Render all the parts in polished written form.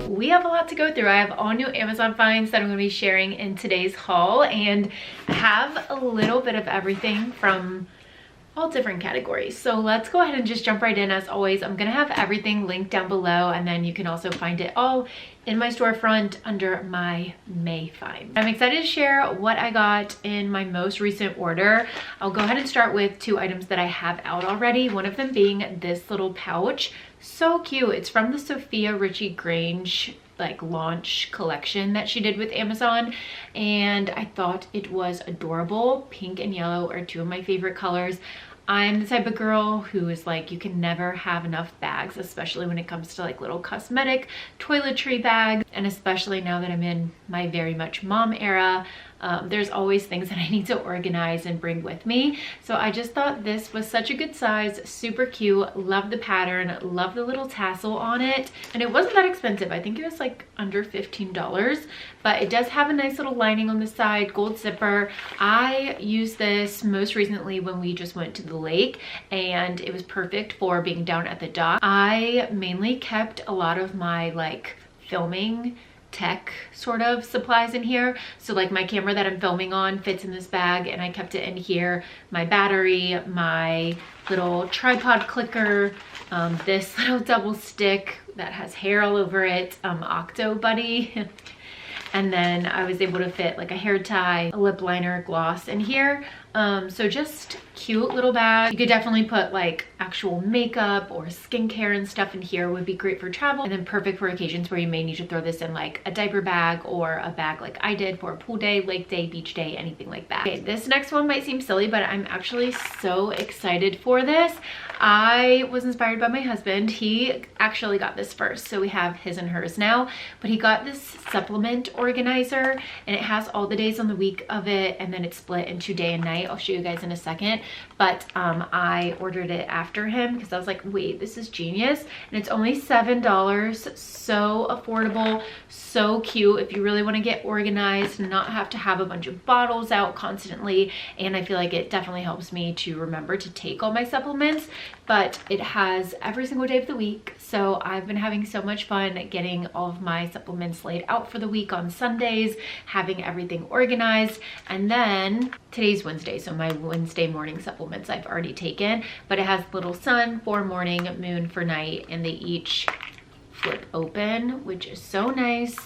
We have a lot to go through. I have all new Amazon finds that I'm going to be sharing in today's haul, and have a little bit of everything from all different categories. So let's go ahead and just jump right in. As always, I'm gonna have everything linked down below, and then you can also find it all in my storefront under my May finds. I'm excited to share what I got in my most recent order. I'll go ahead and start with 2 items that I have out already, one of them being this little pouch. So cute. It's from the Sophia Richie Grange like launch collection that she did with Amazon, and I thought it was adorable. Pink and yellow are 2 of my favorite colors. I'm the type of girl who is like, you can never have enough bags, especially when it comes to like little cosmetic toiletry bags. And especially now that I'm in my very much mom era, there's always things that I need to organize and bring with me. So I just thought this was such a good size, super cute. Love the pattern, love the little tassel on it. And it wasn't that expensive. I think it was like under $15, but it does have a nice little lining on the side, gold zipper. I used this most recently when we just went to the lake, and it was perfect for being down at the dock. I mainly kept a lot of my like filming tech sort of supplies in here. So like my camera that I'm filming on fits in this bag, and I kept it in here. My battery, my little tripod clicker, this little double stick that has hair all over it, Octo Buddy. And then I was able to fit like a hair tie, a lip liner, gloss in here. So just cute little bag. You could definitely put like actual makeup or skincare and stuff in here. Would be great for travel, and then perfect for occasions where you may need to throw this in like a diaper bag or a bag like I did for a pool day, lake day, beach day, anything like that. Okay, this next one might seem silly, but I'm actually so excited for this. I was inspired by my husband. He actually got this first, so we have his and hers now, but he got this supplement organizer, and it has all the days on the week of it, and then it's split into day and night. I'll show you guys in a second, but I ordered it after him because I was like, wait, this is genius. And it's only $7, so affordable, so cute if you really want to get organized and not have to have a bunch of bottles out constantly. And I feel like it definitely helps me to remember to take all my supplements, but it has every single day of the week. So I've been having so much fun getting all of my supplements laid out for the week on Sundays, having everything organized. And then today's Wednesday, so my Wednesday morning supplements I've already taken, but it has little sun for morning, moon for night, and they each flip open, which is so nice.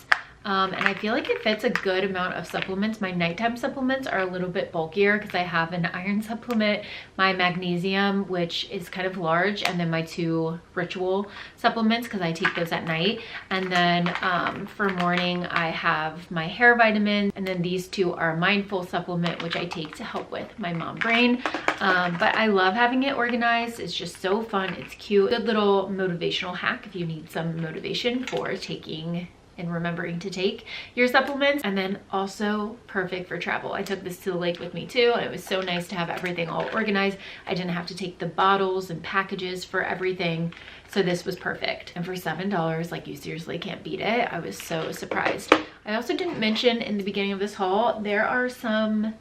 And I feel like it fits a good amount of supplements. My nighttime supplements are a little bit bulkier because I have an iron supplement, my magnesium, which is kind of large, and then my 2 ritual supplements because I take those at night. And then for morning, I have my hair vitamins, and then these 2 are mindful supplement, which I take to help with my mom brain. But I love having it organized. It's just so fun. It's cute. Good little motivational hack if you need some motivation for taking and remembering to take your supplements. And then also perfect for travel. I took this to the lake with me too, and it was so nice to have everything all organized. I didn't have to take the bottles and packages for everything, so this was perfect. And for $7, like, you seriously can't beat it. I was so surprised. I also didn't mention in the beginning of this haul, there are some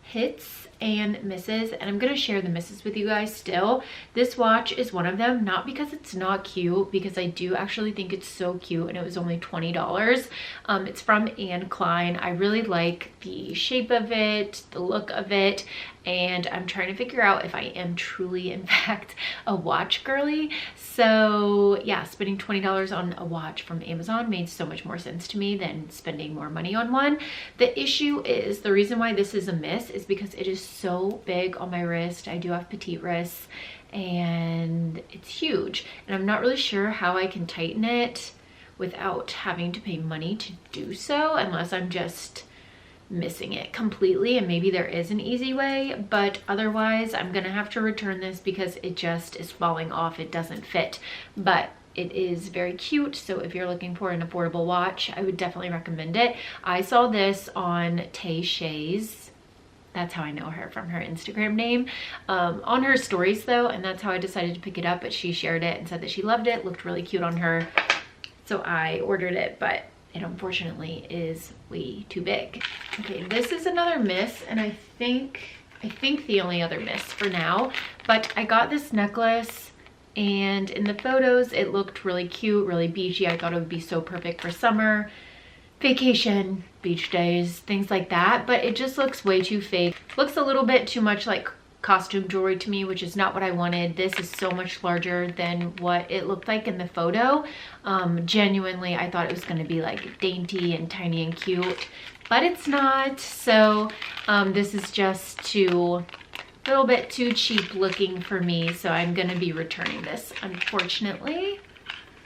hits and misses, and I'm gonna share the misses with you guys still. This watch is one of them, not because it's not cute, because I do actually think it's so cute, and it was only $20. It's from Anne Klein. I really like the shape of it, the look of it, and I'm trying to figure out if I am truly in fact a watch girly. So yeah, spending $20 on a watch from Amazon made so much more sense to me than spending more money on one. The issue is, the reason why this is a miss is because it is so big on my wrist. I do have petite wrists, and it's huge, and I'm not really sure how I can tighten it without having to pay money to do so, unless I'm just missing it completely, and maybe there is an easy way, but otherwise I'm gonna have to return this because it just is falling off. It doesn't fit, but it is very cute. So if you're looking for an affordable watch, I would definitely recommend it. I saw this on Tay Shay's, that's how I know her from her Instagram name, on her stories though, and that's how I decided to pick it up. But she shared it and said that she loved it, looked really cute on her, so I ordered it, but it unfortunately is way too big. Okay, this is another miss, and I think I think the only other mist for now. But I got this necklace, and in the photos it looked really cute, really beachy. I thought it would be so perfect for summer, vacation, beach days, things like that, but it just looks way too fake. Looks a little bit too much like costume jewelry to me, which is not what I wanted. This is so much larger than what it looked like in the photo. Genuinely, I thought it was going to be like dainty and tiny and cute, but it's not. So this is just a little bit too cheap looking for me, so I'm going to be returning this, unfortunately.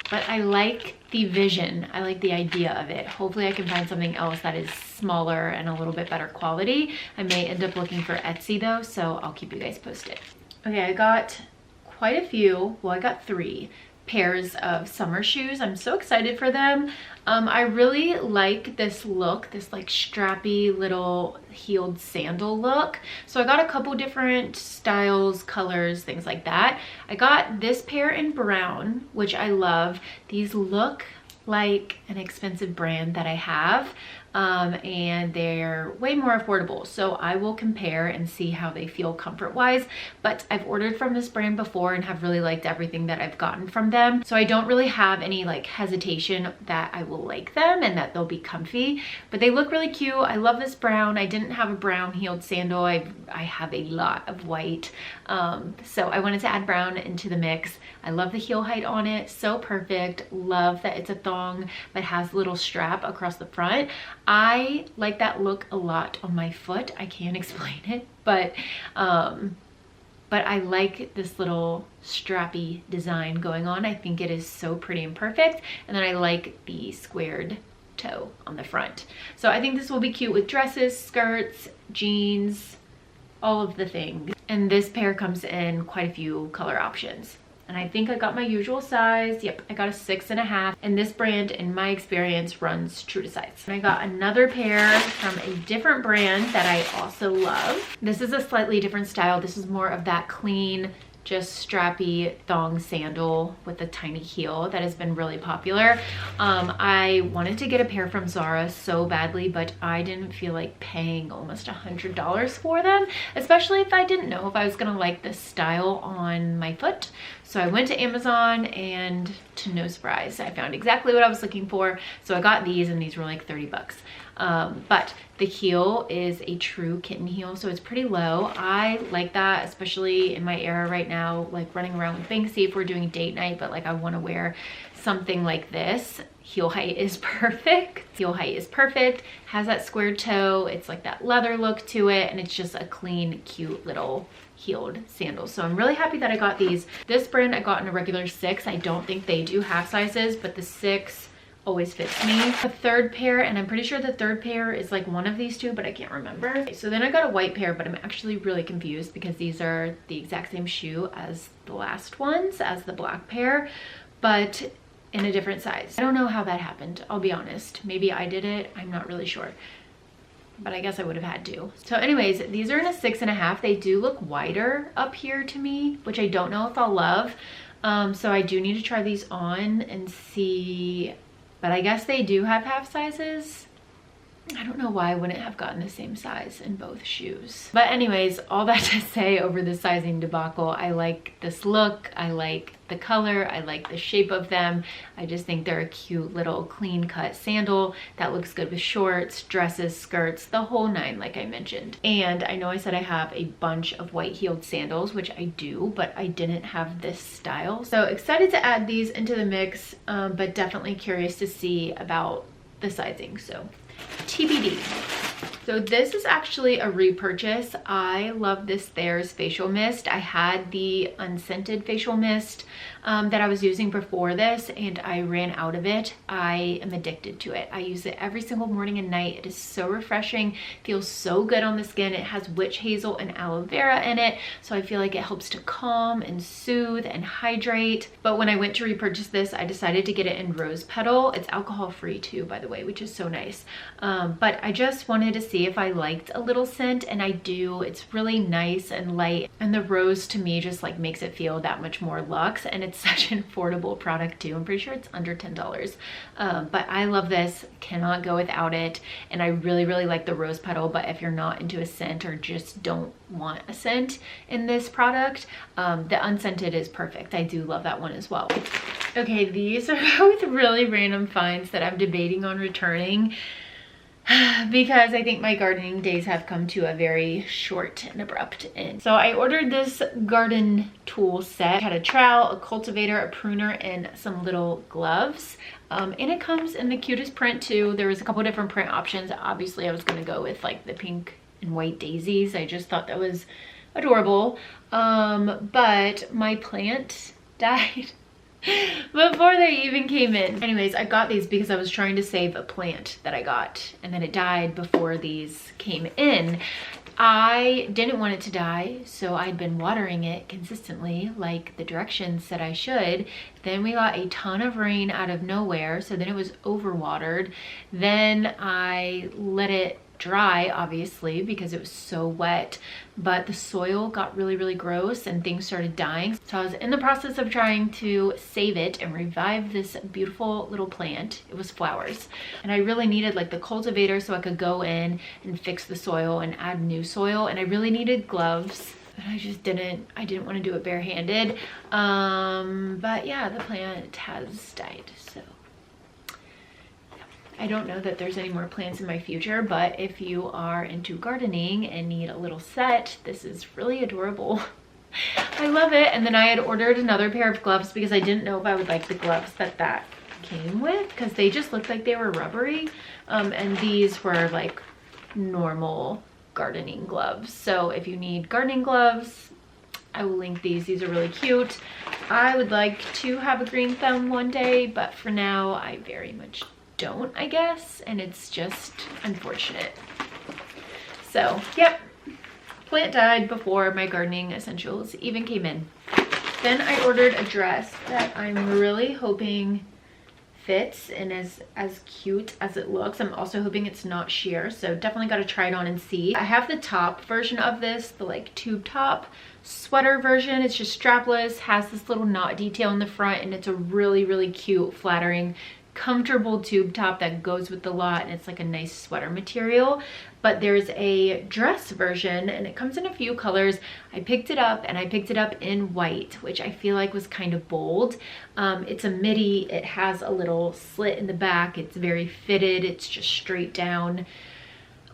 But I like the vision. I like the idea of it. Hopefully I can find something else that is smaller and a little bit better quality. I may end up looking for Etsy though, so I'll keep you guys posted. Okay, I got quite a few. Well, I got 3 pairs of summer shoes. I'm so excited for them. I really like this look, this like strappy little heeled sandal look. So I got a couple different styles, colors, things like that. I got this pair in brown, which I love. These look like an expensive brand that I have. And they're way more affordable, so I will compare and see how they feel comfort wise. But I've ordered from this brand before and have really liked everything that I've gotten from them, so I don't really have any like hesitation that I will like them and that they'll be comfy. But they look really cute. I love this brown. I didn't have a brown heeled sandal. I have a lot of white, so I wanted to add brown into the mix. I love the heel height on it, so perfect. Love that it's a thong but has a little strap across the front. I like that look a lot on my foot. I can't explain it, but I like this little strappy design going on. I think it is so pretty and perfect. And then I like the squared toe on the front. So I think this will be cute with dresses, skirts, jeans, all of the things. And this pair comes in quite a few color options. And I think I got my usual size. Yep, I got a 6.5. And this brand, in my experience, runs true to size. And I got another pair from a different brand that I also love. This is a slightly different style. This is more of that clean, just strappy thong sandal with a tiny heel that has been really popular. I wanted to get a pair from Zara so badly, but I didn't feel like paying almost $100 for them, especially if I didn't know if I was gonna like this style on my foot. So I went to Amazon, and to no surprise, I found exactly what I was looking for. So I got these, and these were like 30 bucks. But the heel is a true kitten heel, so it's pretty low. I like that, especially in my era right now, like running around with Banksy if we're doing date night, but like I want to wear something like this. Heel height is perfect. Heel height is perfect, has that squared toe. It's like that leather look to it, and it's just a clean, cute little heeled sandals. So I'm really happy that I got these. This brand I got in a regular 6. I don't think they do half sizes, but the 6 always fits me. A third pair, and I'm pretty sure the third pair is like one of these two, but I can't remember. Okay, so then I got a white pair, but I'm actually really confused because these are the exact same shoe as the last ones, as the black pair, but in a different size. I don't know how that happened, I'll be honest. Maybe I did it, I'm not really sure, but I guess I would have had to. So anyways, these are in a 6.5. They do look wider up here to me, which I don't know if I'll love. So I do need to try these on and see, but I guess they do have half sizes. I don't know why I wouldn't have gotten the same size in both shoes. But anyways, all that to say over the sizing debacle, I like this look, I like the color, I like the shape of them. I just think they're a cute little clean cut sandal that looks good with shorts, dresses, skirts, the whole 9 like I mentioned. And I know I said I have a bunch of white heeled sandals, which I do, but I didn't have this style. So excited to add these into the mix, but definitely curious to see about the sizing. So TBD. So this is actually a repurchase. I love this Thayer's facial mist. I had the unscented facial mist that I was using before this, and I ran out of it. I am addicted to it. I use it every single morning and night. It is so refreshing, feels so good on the skin. It has witch hazel and aloe vera in it, so I feel like it helps to calm and soothe and hydrate. But when I went to repurchase this, I decided to get it in rose petal. It's alcohol free too, by the way, which is so nice. But I just wanted to see see if I liked a little scent, and I do. It's really nice and light, and the rose to me just like makes it feel that much more luxe, and it's such an affordable product too. I'm pretty sure it's under $10. But I love this, cannot go without it, and I really like the rose petal. But if you're not into a scent or just don't want a scent in this product, the unscented is perfect. I do love that one as well. Okay, these are both really random finds that I'm debating on returning because I think my gardening days have come to a very short and abrupt end. So I ordered this garden tool set. It had a trowel, a cultivator, a pruner, and some little gloves. And it comes in the cutest print too. There was a couple different print options. Obviously I was gonna go with like the pink and white daisies. I just thought that was adorable. But my plant died before they even came in. Anyways, I got these because I was trying to save a plant that I got, and then it died before these came in. I didn't want it to die, so I'd been watering it consistently like the directions said I should. Then we got a ton of rain out of nowhere, so then it was overwatered. Then I let it dry, obviously, because it was so wet, but the soil got really gross and things started dying. So I was in the process of trying to save it and revive this beautiful little plant. It was flowers, and I really needed like the cultivator so I could go in and fix the soil and add new soil, and I really needed gloves. And I didn't want to do it barehanded. But yeah, the plant has died, so I don't know that there's any more plants in my future, but if you are into gardening and need a little set, this is really adorable. I love it. And then I had ordered another pair of gloves because I didn't know if I would like the gloves that came with, because they just looked like they were rubbery. And these were like normal gardening gloves. So if you need gardening gloves, I will link these. These are really cute. I would like to have a green thumb one day, but for now I very much don't, I guess, and it's just unfortunate. So yep, plant died before my gardening essentials even came in. Then I ordered a dress that I'm really hoping fits and is as cute as it looks. I'm also hoping it's not sheer, so definitely got to try it on and see. I have the top version of this, the like tube top sweater version. It's just strapless, has this little knot detail in the front, and it's a really cute, flattering, comfortable tube top that goes with the lot, and it's like a nice sweater material. But there's a dress version and it comes in a few colors. I picked it up, and I picked it up in white, which I feel like was kind of bold. It's a midi. It has a little slit in the back. It's very fitted. It's just straight down.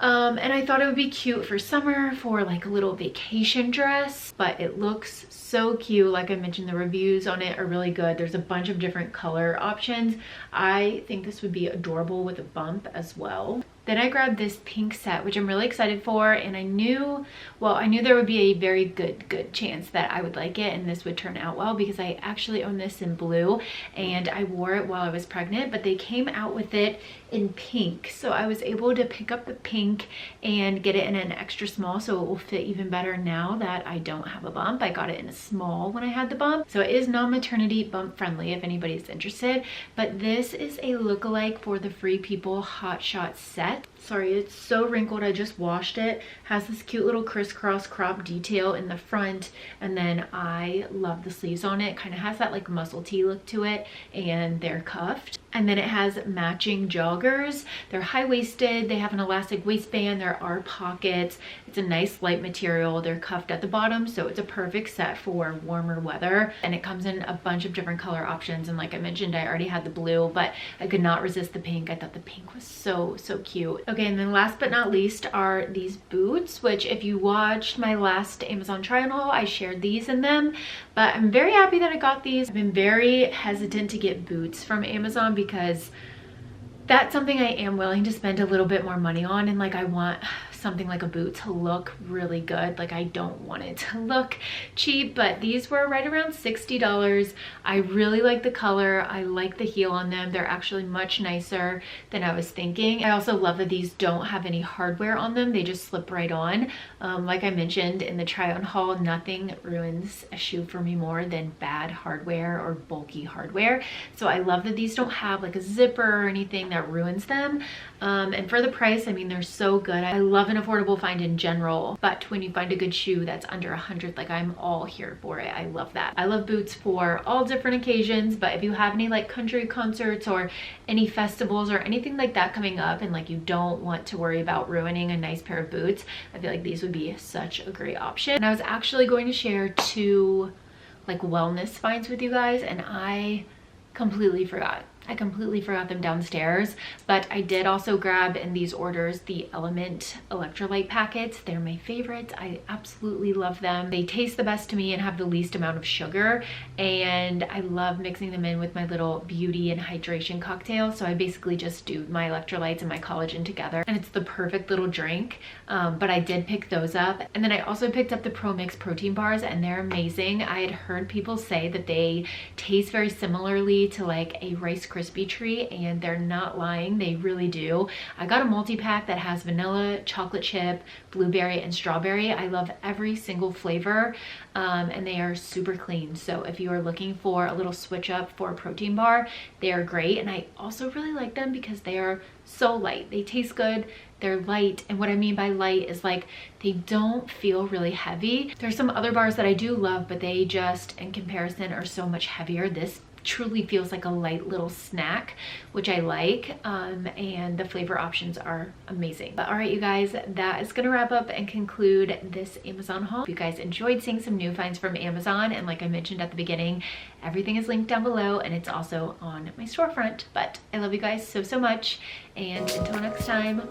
And I thought it would be cute for summer, for like a little vacation dress, but it looks so cute. Like I mentioned, the reviews on it are really good. There's a bunch of different color options. I think this would be adorable with a bump as well. Then I grabbed this pink set, which I'm really excited for, and I knew there would be a very good chance that I would like it and this would turn out well, because I actually own this in blue and I wore it while I was pregnant, but they came out with it in pink. So I was able to pick up the pink and get it in an extra small, so it will fit even better now that I don't have a bump. I got it in a small when I had the bump. So it is non-maternity bump friendly if anybody's interested, but this is a lookalike for the Free People Hot Shot set. Sorry, it's so wrinkled. I just washed it. Has this cute little crisscross crop detail in the front, and then I love the sleeves on it. Kind of has that like muscle tee look to it, and they're cuffed. And then it has matching joggers. They're high-waisted. They have an elastic waistband. There are pockets. It's a nice light material. They're cuffed at the bottom, so it's a perfect set for warmer weather. And it comes in a bunch of different color options. And like I mentioned, I already had the blue, but I could not resist the pink. I thought the pink was so cute. Okay, and then last but not least are these boots, which if you watched my last Amazon try-on haul, I shared these in them. But I'm very happy that I got these. I've been very hesitant to get boots from Amazon because that's something I am willing to spend a little bit more money on, and like I want something like a boot to look really good. Like, I don't want it to look cheap, but these were right around $60. I really like the color. I like the heel on them. They're actually much nicer than I was thinking. I also love that these don't have any hardware on them. They just slip right on. Like I mentioned in the try on haul, nothing ruins a shoe for me more than bad hardware or bulky hardware. So I love that these don't have like a zipper or anything that ruins them. And for the price, I mean, they're so good. I love an affordable find in general, but when you find a good shoe that's under 100, like, I'm all here for it. I love that. I love boots for all different occasions, but if you have any like country concerts or any festivals or anything like that coming up, and like you don't want to worry about ruining a nice pair of boots, I feel like these would be such a great option. And I was actually going to share 2 like wellness finds with you guys, and I completely forgot. I completely forgot them downstairs, but I did also grab in these orders the Element electrolyte packets. They're my favorites. I absolutely love them. They taste the best to me and have the least amount of sugar, and I love mixing them in with my little beauty and hydration cocktail. So I basically just do my electrolytes and my collagen together, and it's the perfect little drink. But I did pick those up, and then I also picked up the Pro Mix protein bars, and they're amazing. I had heard people say that they taste very similarly to like a Rice Krispie treat, and they're not lying. They really do. I got a multi-pack that has vanilla, chocolate chip, blueberry, and strawberry. I love every single flavor, and they are super clean. So if you are looking for a little switch up for a protein bar, they are great. And I also really like them because they are so light. They taste good. They're light, and what I mean by light is like they don't feel really heavy. There's some other bars that I do love, but they just in comparison are so much heavier. This truly feels like a light little snack, which I like, and the flavor options are amazing. But all right, you guys, that is gonna wrap up and conclude this Amazon haul. If you guys enjoyed seeing some new finds from Amazon, and like I mentioned at the beginning, everything is linked down below, and it's also on my storefront. But I love you guys so much, and until next time.